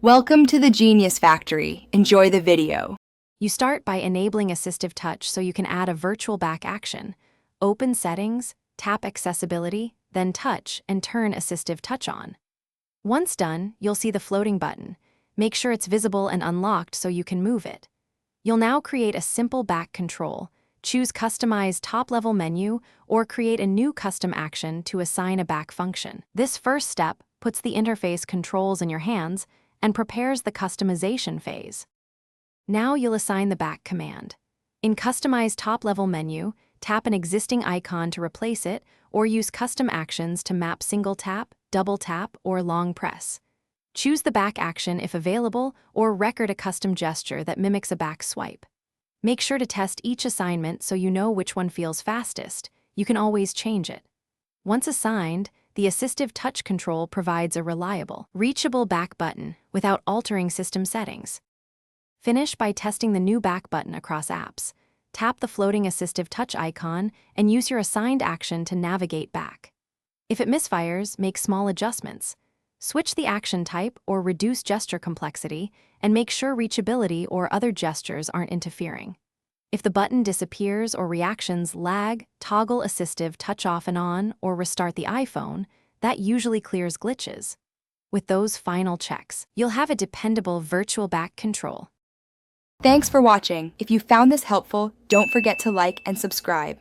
Welcome to the Genius Factory. Enjoy the video. You start by enabling Assistive Touch so you can add a virtual back action. Open Settings, tap Accessibility, then Touch, and turn Assistive Touch on. Once done, you'll see the floating button. Make sure it's visible and unlocked so you can move it. You'll now create a simple back control. Choose Customize Top-Level Menu or create a new custom action to assign a back function. This first step puts the interface controls in your hands and prepares the customization phase. Now you'll assign the back command. In Customize Top-Level Menu, tap an existing icon to replace it or use custom actions to map single tap, double tap, or long press. Choose the back action if available or record a custom gesture that mimics a back swipe. Make sure to test each assignment so you know which one feels fastest. You can always change it. Once assigned, the Assistive Touch control provides a reliable, reachable back button without altering system settings. Finish by testing the new back button across apps. Tap the floating Assistive Touch icon and use your assigned action to navigate back. If it misfires, make small adjustments. Switch the action type or reduce gesture complexity, and make sure reachability or other gestures aren't interfering. If the button disappears or reactions lag, toggle Assistive Touch off and on or restart the iPhone. That usually clears glitches. With those final checks, you'll have a dependable virtual back control. Thanks for watching. If you found this helpful, don't forget to like and subscribe.